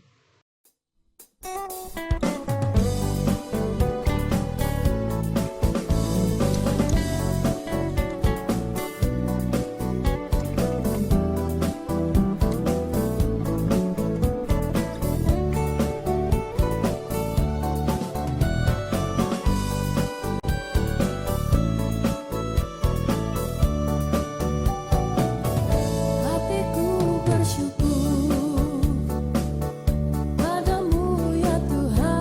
Speaker 5: Hatiku bersyukur padamu ya Tuhan.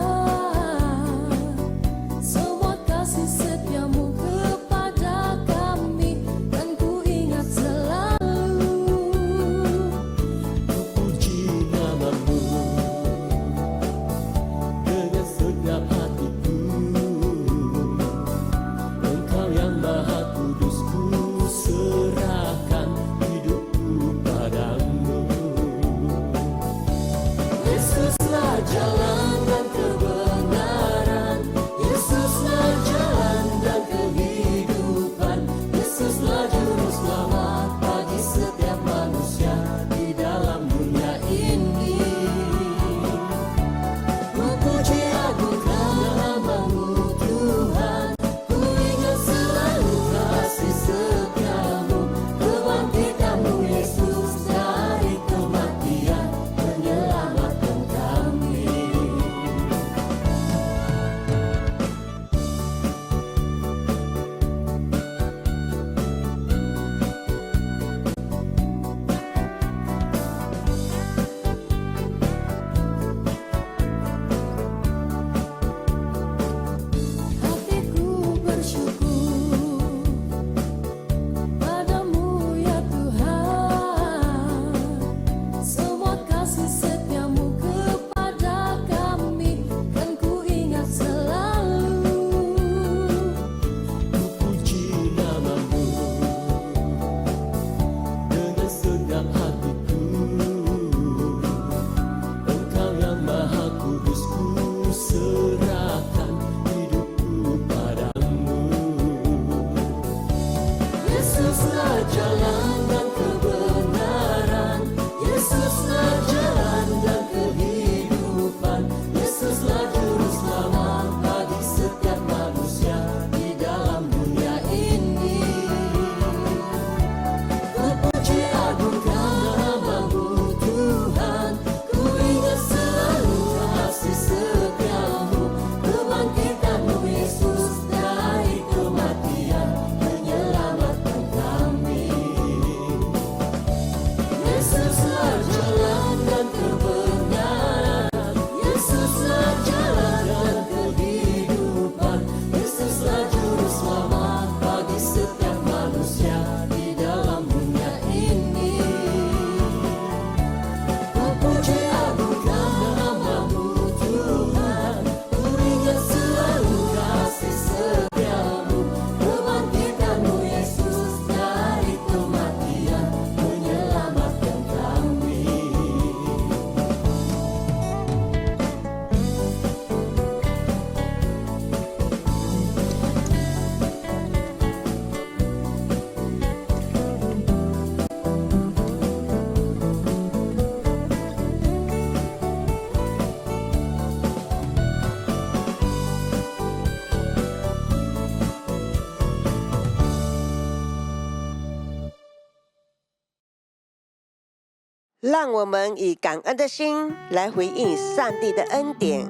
Speaker 1: 让我们以感恩的心来回应上帝的恩典，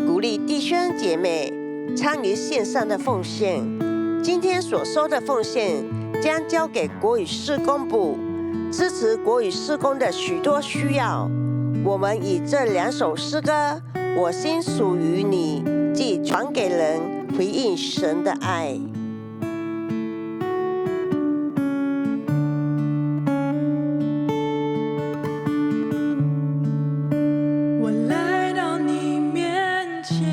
Speaker 1: 鼓励弟兄姐妹参与线上的奉献。今天所收的奉献将交给国语事工部，支持国语事工的许多需要。我们以这2首诗歌《我心属于你》即传给人，回应神的爱。
Speaker 2: 我来到你面前，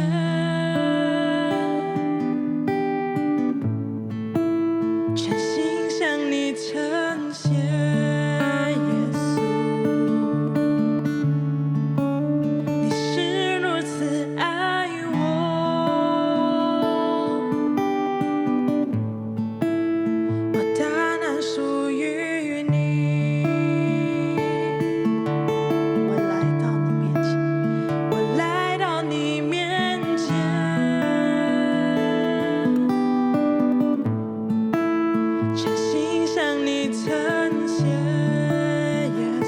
Speaker 2: 全心向你呈现，耶稣，你是如此爱我，我单单属于你。我来到你面前。我来到你面前，全心向你呈现，耶稣，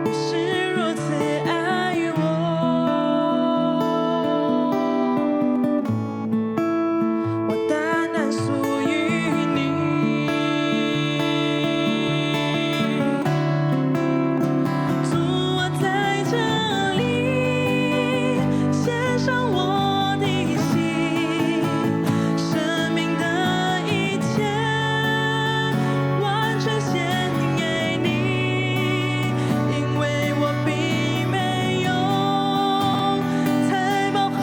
Speaker 2: 你是如此爱我，我单单属于你。主，我在这里献上我的心，生命的一切完全献给你，因为我并没有财宝和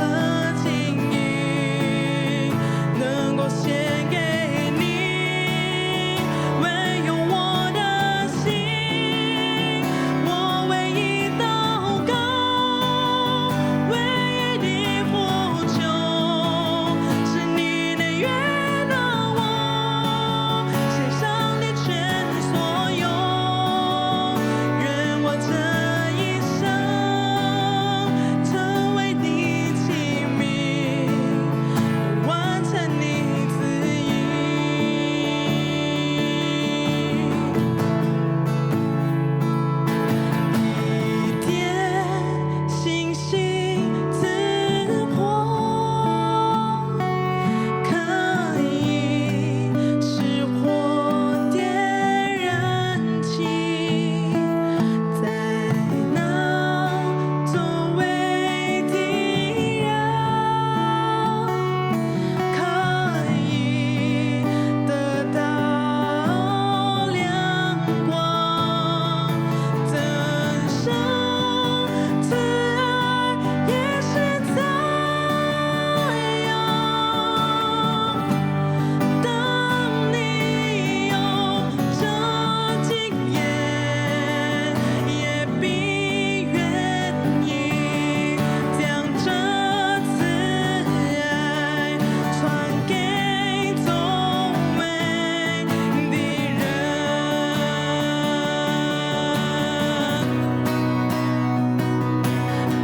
Speaker 2: 金银能够献给你，唯有我的心。我唯一祷告，唯一的呼求，是你能悦纳我，献上你全所有。愿我这一生成为你器皿，完成你旨意。一点星星刺破，可以使火点燃起，在那周围的人，可以得到亮光。增生慈爱也是在当你有这经验，也必愿意将这慈爱传给周围的人。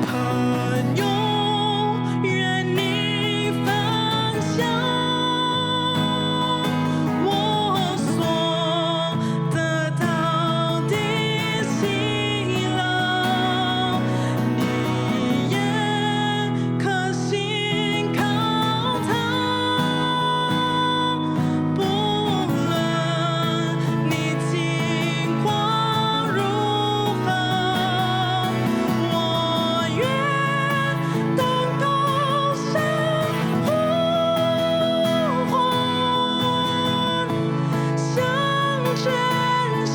Speaker 2: 朋友，愿你分享我所得到的喜乐，你也可信靠他，不论你情况如何，我愿登高山呼唤，向全世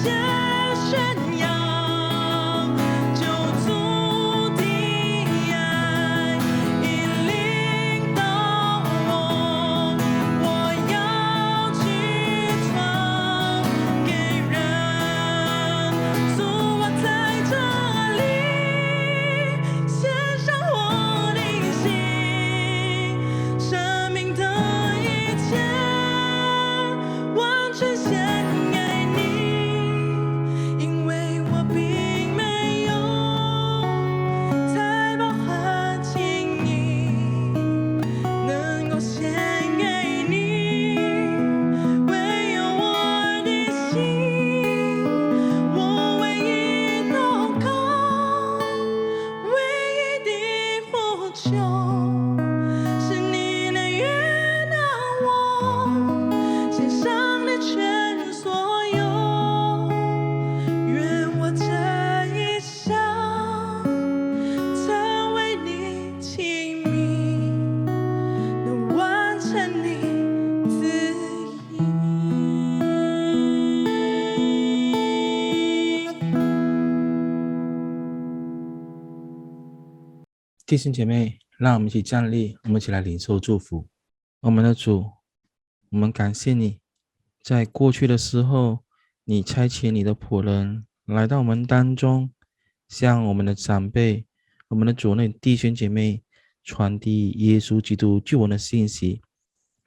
Speaker 2: 界宣扬救主的爱，引领到我要去传给人。主，我在这里献上我的心，生命的一切完全献给你，因为
Speaker 3: 弟兄姐妹，让我们一起站立，我们一起来领受祝福。我们的主，我们感谢你，在过去的时候，你差遣你的仆人来到我们当中，向我们的长辈、我们的主内弟兄姐妹传递耶稣基督救恩的信息，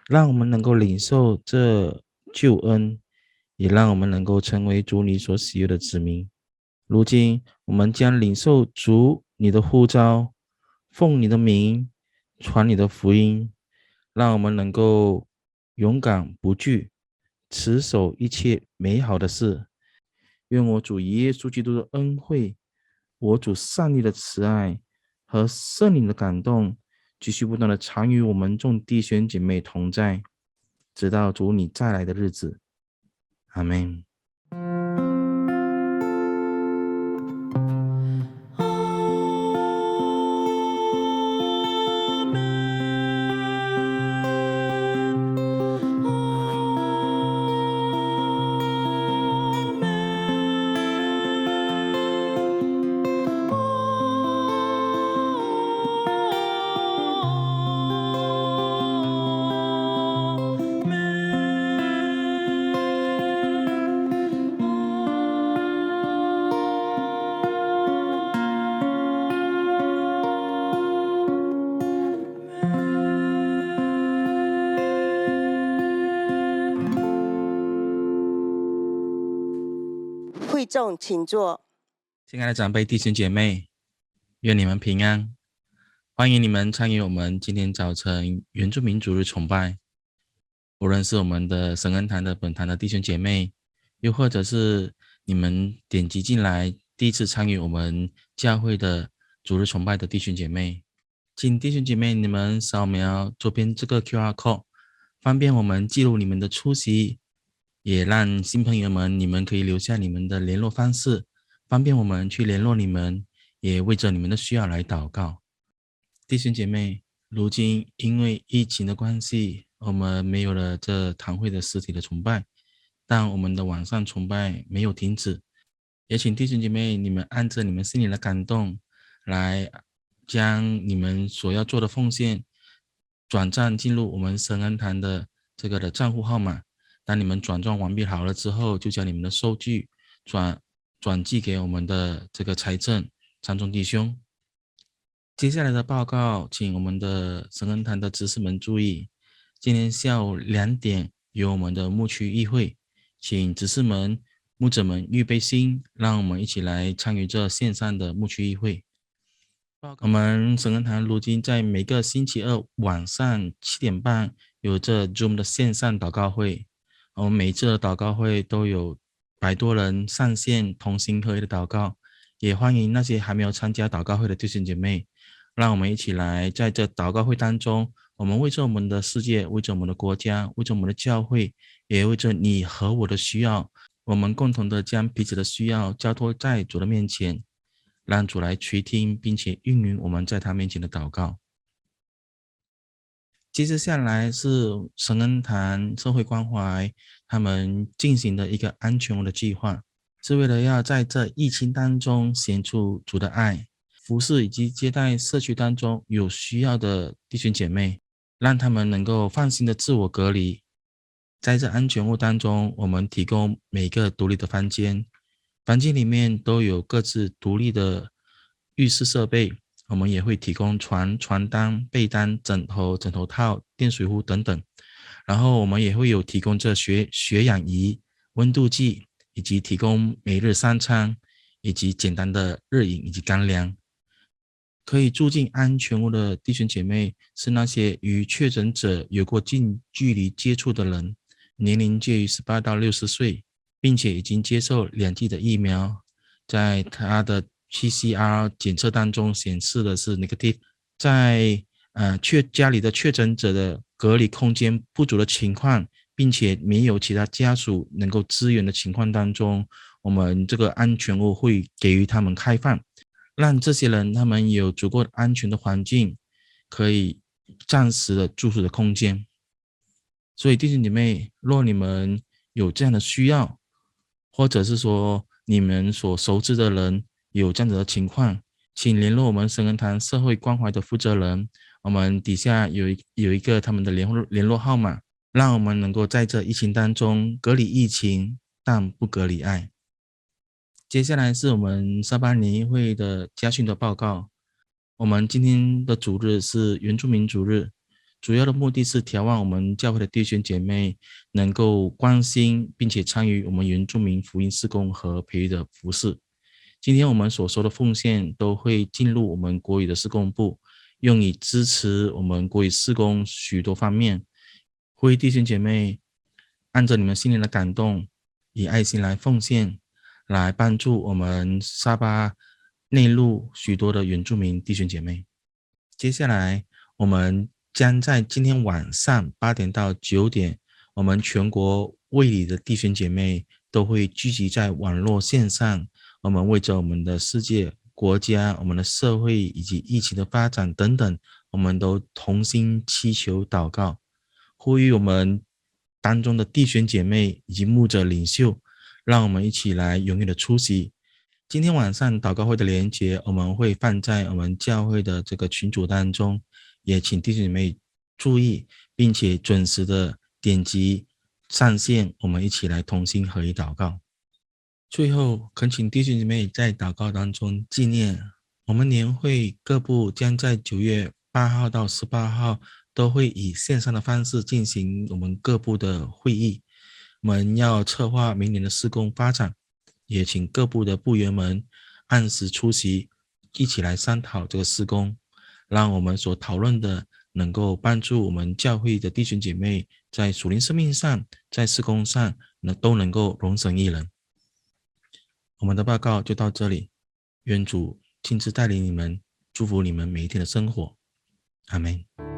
Speaker 3: 让我们能够领受这救恩，也让我们能够成为主你所喜悦的子民。如今我们将领受主你的呼召，奉你的名传你的福音，让我们能够勇敢不惧，持守一切美好的事。愿我主耶稣基督的恩惠，我主上帝的慈爱和圣灵的感动，继续不断的常与我们众弟兄姐妹同在，直到主你再来的日子。阿们。
Speaker 1: 会众请坐。
Speaker 3: 亲爱的长辈弟兄姐妹，愿你们平安。欢迎你们参与我们今天早晨原住民主日崇拜。无论是我们的神恩堂的本堂的弟兄姐妹，又或者是你们点击进来第一次参与我们教会的主日崇拜的弟兄姐妹，请弟兄姐妹你们扫描左边这个 QR code， 方便我们记录你们的出席，也让新朋友们你们可以留下你们的联络方式，方便我们去联络你们，也为着你们的需要来祷告。弟兄姐妹，如今因为疫情的关系，我们没有了这堂会的实体的崇拜，但我们的网上崇拜没有停止。也请弟兄姐妹你们按着你们心里的感动，来将你们所要做的奉献转账进入我们神恩堂的这个的账户号码。当你们转账完毕好了之后，就将你们的收据转寄给我们的这个财政张中弟兄。接下来的报告，请我们的神恩堂的执事们注意，今天下午2点有我们的牧区议会，请执事们、牧者们预备心，让我们一起来参与这线上的牧区议会。我们神恩堂如今在每个星期二晚上7点半有这 Zoom 的线上祷告会，我们每次的祷告会都有100多人上线同心合一的祷告，也欢迎那些还没有参加祷告会的弟兄姐妹，让我们一起来在这祷告会当中，我们为着我们的世界，为着我们的国家，为着我们的教会，也为着你和我的需要，我们共同的将彼此的需要交托在主的面前，让主来垂听并且应允我们在他面前的祷告。接着下来是神恩堂社会关怀他们进行的一个安全的计划，是为了要在这疫情当中显出主的爱，服侍以及接待社区当中有需要的弟兄姐妹，让他们能够放心的自我隔离。在这安全屋当中，我们提供每个独立的房间，房间里面都有各自独立的浴室设备，我们也会提供床单、被单、枕头套、电水壶等等，然后我们也会有提供这血氧仪、温度计，以及提供每日3餐，以及简单的日饮以及干粮。可以住进安全屋的弟兄姐妹是那些与确诊者有过近距离接触的人，年龄介于18到60岁，并且已经接受2剂的疫苗，在他的 PCR 检测当中显示的是 negative， 在家里的确诊者的隔离空间不足的情况，并且没有其他家属能够支援的情况当中，我们这个安全屋会给予他们开放，让这些人他们有足够安全的环境，可以暂时的住宿的空间。所以弟兄姐妹，若你们有这样的需要，或者是说你们所熟知的人有这样子的情况，请联络我们神恩堂社会关怀的负责人，我们底下有一个他们的联络号码，让我们能够在这疫情当中隔离疫情，但不隔离爱。接下来是我们沙巴联谊会的家训的报告。我们今天的主日是原住民主日，主要的目的是调望我们教会的弟兄姐妹能够关心并且参与我们原住民福音事工和培育的服事。今天我们所收的奉献都会进入我们国语的事工部，用以支持我们国语事工许多方面。呼吁弟兄姐妹按着你们心灵的感动，以爱心来奉献，来帮助我们沙巴内陆许多的原住民弟兄姐妹。接下来我们将在今天晚上8点到9点，我们全国卫理的弟兄姐妹都会聚集在网络线上，我们为着我们的世界、国家、我们的社会以及疫情的发展等等，我们都同心祈求祷告，呼吁我们当中的弟兄姐妹以及牧者领袖，让我们一起来踊跃的出席。今天晚上祷告会的连结我们会放在我们教会的这个群组当中，也请弟兄姐妹注意，并且准时的点击上线，我们一起来同心合一祷告。最后恳请弟兄姐妹在祷告当中纪念我们年会各部将在9月8号到18号都会以线上的方式进行我们各部的会议，我们要策划明年的事工发展，也请各部的部员们按时出席，一起来商讨这个事工，让我们所讨论的能够帮助我们教会的弟兄姐妹在属灵生命上，在事工上都能够荣神益人。我们的报告就到这里，愿主亲自带领你们，祝福你们每一天的生活。阿们。